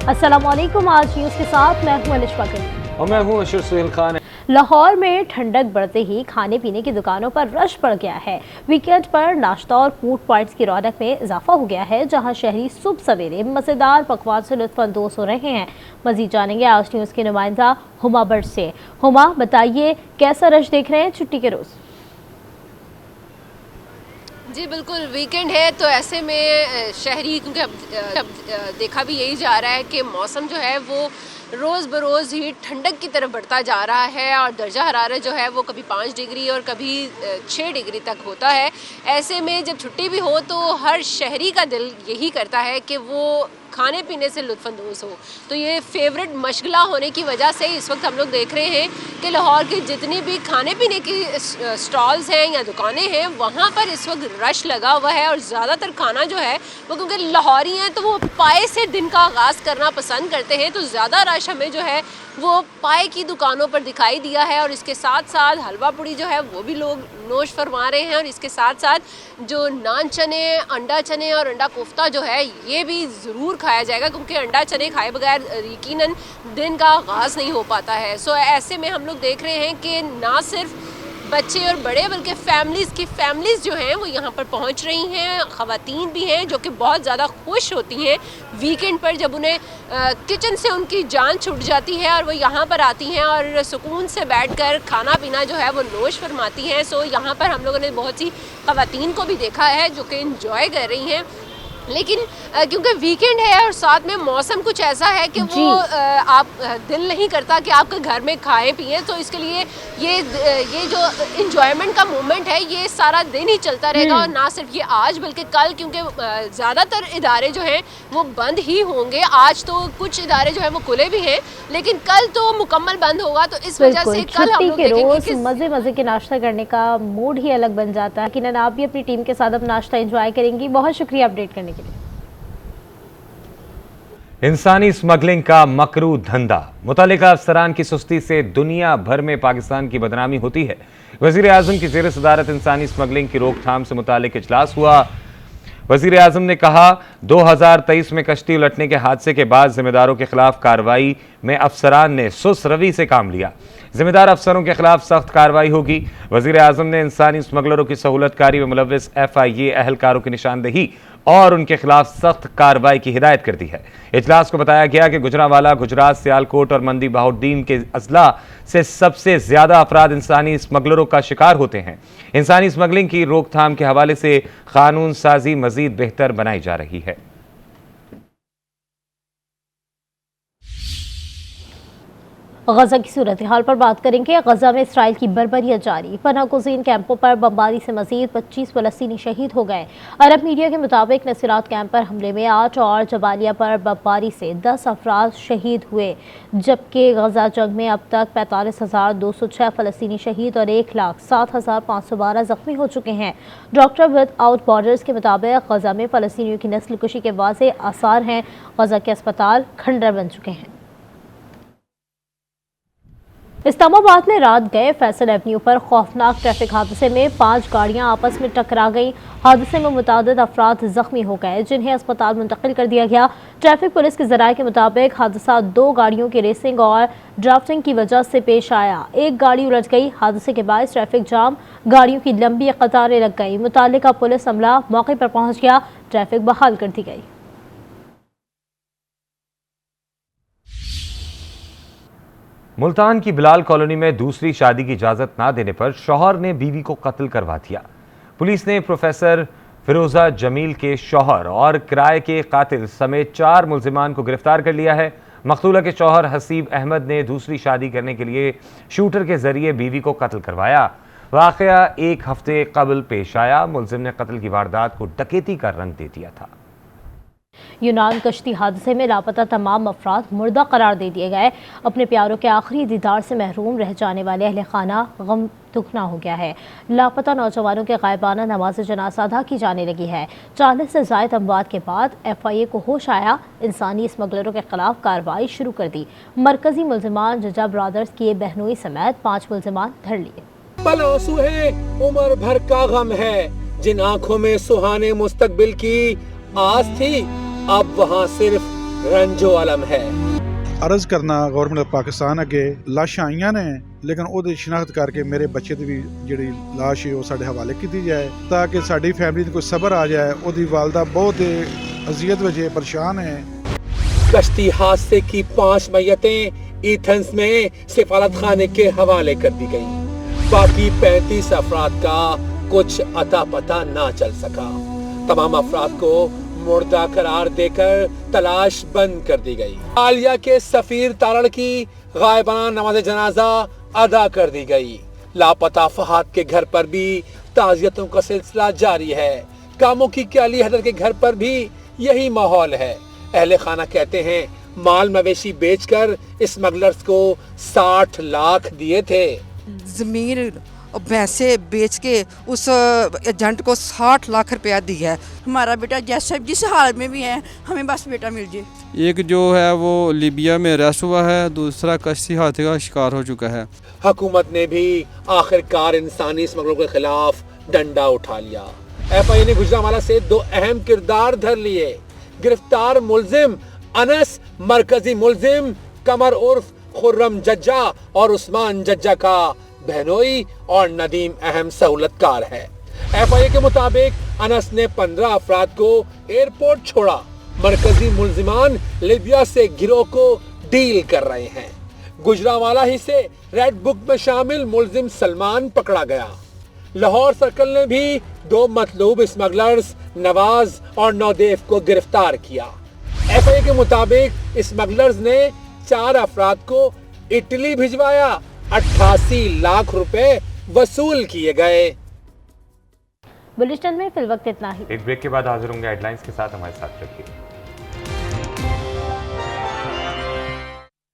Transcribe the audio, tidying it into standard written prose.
अस्सलामुअलैकुम। आज न्यूज़ के साथ मैं हूं अलिशा करीम और मैं हूं अशर सुहेल खान। लाहौर में ठंडक बढ़ते ही खाने पीने की दुकानों पर रश बढ़ गया है। वीकेंड पर नाश्ता और फूड पॉइंट्स की रौनक में इजाफा हो गया है, जहां शहरी सुबह सवेरे मज़ेदार पकवान से लुत्फ़अंदोज़ हो रहे हैं। मज़ीद जानेंगे आज न्यूज़ के नुमाइंदा हुमा बट से। हुमा, बताइए कैसा रश देख रहे हैं छुट्टी के रोज़? जी बिल्कुल, वीकेंड है तो ऐसे में शहरी, क्योंकि अब देखा भी यही जा रहा है कि मौसम जो है वो रोज़ बरोज़ ही ठंडक की तरफ बढ़ता जा रहा है और दर्जा हरारत जो है वो कभी 5 डिग्री और कभी 6 डिग्री तक होता है। ऐसे में जब छुट्टी भी हो तो हर शहरी का दिल यही करता है कि वो खाने पीने से लुत्फ़अंदोज़ हो। तो ये फेवरेट मशगला होने की वजह से इस वक्त हम लोग देख रहे हैं कि लाहौर की जितनी भी खाने पीने की स्टॉल्स हैं या दुकानें हैं, वहाँ पर इस वक्त रश लगा हुआ है। और ज़्यादातर खाना जो है वो, क्योंकि लाहौरी हैं तो वो पाए से दिन का आगाज़ करना पसंद करते हैं, तो ज़्यादा रश हमें जो है वो पाए की दुकानों पर दिखाई दिया है। और इसके साथ साथ हलवा पूड़ी जो है वो भी लोग नोश फरमा रहे हैं। और इसके साथ साथ जो नान चने, अंडा चने और अंडा कोफ्ता जो है ये भी ज़रूर खाया जाएगा, क्योंकि अंडा चने खाए बगैर यकीनन दिन का आगाज़ नहीं हो पाता है। सो ऐसे में हम लोग देख रहे हैं कि ना सिर्फ बच्चे और बड़े बल्कि फैमिलीज़ जो हैं वो यहाँ पर पहुँच रही हैं। ख़वातीन भी हैं जो कि बहुत ज़्यादा खुश होती हैं वीकेंड पर, जब उन्हें किचन से उनकी जान छूट जाती है और वो यहाँ पर आती हैं और सुकून से बैठकर खाना पीना जो है वो नोश फरमाती हैं। सो यहाँ पर हम लोगों ने बहुत सी ख़वातीन को भी देखा है जो कि इंजॉय कर रही हैं। लेकिन क्योंकि वीकेंड है और साथ में मौसम कुछ ऐसा है कि वो आप दिल नहीं करता कि आपके घर में खाएं पिएं, तो इसके लिए ये जो इंजॉयमेंट का मोमेंट है ये सारा दिन ही चलता रहेगा। और ना सिर्फ ये आज बल्कि कल, क्योंकि ज़्यादातर इदारे जो हैं वो बंद ही होंगे। आज तो कुछ इदारे जो हैं वो खुले भी हैं, लेकिन कल तो मुकम्मल बंद होगा। तो इस वजह से कल हम लोग देखेंगे कि मज़े के नाश्ता करने का मूड ही अलग बन जाता है। लेकिन आप भी अपनी टीम के साथ अब नाश्ता एंजॉय करेंगी। बहुत शुक्रिया अपडेट करने के लिए। इंसानी स्मगलिंग का मकरू धंधा, मुतल्लिका अफसरान की सुस्ती से दुनिया भर में पाकिस्तान की बदनामी होती है। वज़ीर आज़म की ज़ेर सदारत इंसानी स्मगलिंग की रोकथाम से मुताल्लिक इजलास हुआ। वज़ीर आज़म ने कहा 2023 में कश्ती उलटने के हादसे के बाद जिम्मेदारों के खिलाफ कार्रवाई में अफसरान ने सुस्त रवि से काम लिया। जिम्मेदार अफसरों के खिलाफ सख्त कार्रवाई होगी। वज़ीर आज़म ने इंसानी स्मगलरों की सहूलतकारी में मुलव्विस FIA एहलकारों की निशानदेही और उनके खिलाफ सख्त कार्रवाई की हिदायत कर दी है। इजलास को बताया गया कि गुजरांवाला, गुजरात, सियालकोट और मंदी बहाउद्दीन के अजला से सबसे ज्यादा अफराद इंसानी स्मगलरों का शिकार होते हैं। इंसानी स्मगलिंग की रोकथाम के हवाले से कानून साजी मजीद बेहतर बनाई जा रही है। गजा की सूरत हाल पर बात करेंगे। गजा में इसराइल की बर्बरियत जारी। पनाहगज़ीन कैंपों पर बमबारी से मजीद 25 फ़लस्तीनी शहीद हो गए। अरब मीडिया के मुताबिक नसीरात कैंप पर हमले में 8 और जबालिया पर बमबारी से 10 अफराद शहीद हुए, जबकि गजा जंग में अब तक 45,206 फ़लस्तीनी शहीद और 1,07,512 जख्मी हो चुके हैं। डॉक्टर विदाउट बॉर्डर्स के मुताबिक गजा में फ़लस्तीनियों की नस्ल कुशी के वाज़ेह आसार हैं। गजा के अस्पताल खंडर बन चुके हैं। इस्लामाबाद में रात गए फैसल एवेन्यू पर खौफनाक ट्रैफिक हादसे में 5 गाड़ियां आपस में टकरा गईं। हादसे में मुतादिद अफराद जख्मी हो गए, जिन्हें अस्पताल मुंतकिल कर दिया गया। ट्रैफिक पुलिस के ज़राए के मुताबिक हादसा 2 गाड़ियों की रेसिंग और ड्राफ्टिंग की वजह से पेश आया। एक गाड़ी उलट गई। हादसे के बाद ट्रैफिक जाम, गाड़ियों की लंबी कतारें लग गई। मुतालिका पुलिस अमला मौके पर पहुंच गया, ट्रैफिक बहाल कर दी गई। मुल्तान की बिलाल कॉलोनी में दूसरी शादी की इजाजत ना देने पर शौहर ने बीवी को कत्ल करवा दिया। पुलिस ने प्रोफेसर फिरोजा जमील के शौहर और किराए के कातिल समेत 4 मुल्जिमान को गिरफ्तार कर लिया है। मकतूला के शौहर हसीब अहमद ने दूसरी शादी करने के लिए शूटर के जरिए बीवी को कत्ल करवाया। वाकया 1 हफ्ते कबल पेश आया। मुल्जिम ने कत्ल की वारदात को डकैती का रंग दे दिया था। यूनान कश्ती हादसे में लापता तमाम अफराद मुर्दा करार दे दिए गए। अपने प्यारों के आखिरी दीदार से महरूम रह जाने वाले अहले खाना गम दुगना हो गया है। लापता नौजवानों के गायबाना नमाज जनाजा अदा की जाने लगी है। 40 से ज़ायद अमवात के बाद FIA को होश आया। इंसानी स्मगलरों के खिलाफ कार्रवाई शुरू कर दी। मरकजी मुल्जिमान जजा ब्रदर्स की बहनोई समेत 5 मुल्जिमान धर लिए। पल आंसू है, उम्र भर का गम है, जिन आंखों में सुहाने मुस्तकबिल की आस थी, अब वहाँ सिर्फ रंजो अलम है। अर्ज करना गवर्नमेंट पाकिस्तान अगे लाशां आईयां ने लेकिन ਉਹਦੀ ਸ਼ਨਾਖਤ ਕਰਕੇ ਮੇਰੇ ਬੱਚੇ ਦੀ ਵੀ ਜਿਹੜੀ ਲਾਸ਼ ਹੈ ਉਹ ਸਾਡੇ ਹਵਾਲੇ ਕੀਤੀ ਜਾਏ ਤਾਂ ਕਿ ਸਾਡੀ ਫੈਮਿਲੀ ਨੂੰ ਕੋਈ ਸਬਰ ਆ ਜਾਏ। ਉਹਦੀ ਵਾਲਦਾ ਬਹੁਤ अजियत वजह परेशान है। कश्ती हादसे की 5 मैयतें एथेंस में सिफारत खाने के हवाले कर दी गई। बाकी 35 अफराद का कुछ अता पता ना चल सका। तमाम अफराद को मुर्दा करार देकर तलाश बंद कर दी गई। आलिया के सफीर तारण की गायबाना नमाज जनाजा अदा कर दी गई। लापता फहाद के घर पर भी ताजियतों का सिलसिला जारी है। कामों की क्याली हैदर के घर पर भी यही माहौल है। अहले खाना कहते हैं माल मवेशी बेचकर स्मगलर्स को 60 लाख दिए थे। ज़मीन और भैंसे बेच के उस एजेंट को 60 लाख रुपया दिया है। हमारा बेटा जैसे जिस हालत में भी है हमें बस बेटा मिल जाए। एक जो है वो लीबिया में अरेस्ट हुआ है, दूसरा कश्ती हादसे का शिकार हो चुका है। हुकूमत ने भी आखिरकार इंसानी स्मगलरों के खिलाफ डंडा उठा लिया। FI ने गुजरांवाला से 2 अहम किरदार धर लिए। गिरफ्तार मुलजिम अनस मरकजी मुलजिम कमर उर्फ खुर्रम जज्जा और उस्मान जज्जा का बहनोई और नदीम अहम सहूलतकार है। FI के मुताबिक अनस ने 15 अफराद को एयरपोर्ट छोड़ा। मरकजी मुलजिमान लीबिया से गिरोह को डील कर रहे हैं। गुजरांवाला ही से रेड बुक में शामिल मुलजिम सलमान पकड़ा गया। लाहौर सर्कल ने भी 2 मतलूब स्मगलर्स नवाज और नौदेव को गिरफ्तार किया। FI के मुताबिक स्मगलर्स ने 4 अफराद को इटली भिजवाया। 88 लाख रुपए वसूल किए गए। बुलेटिन में फिलवक्त इतना ही। एक ब्रेक के बाद हाजिर होंगे हेडलाइंस के साथ, हमारे साथ रखिए।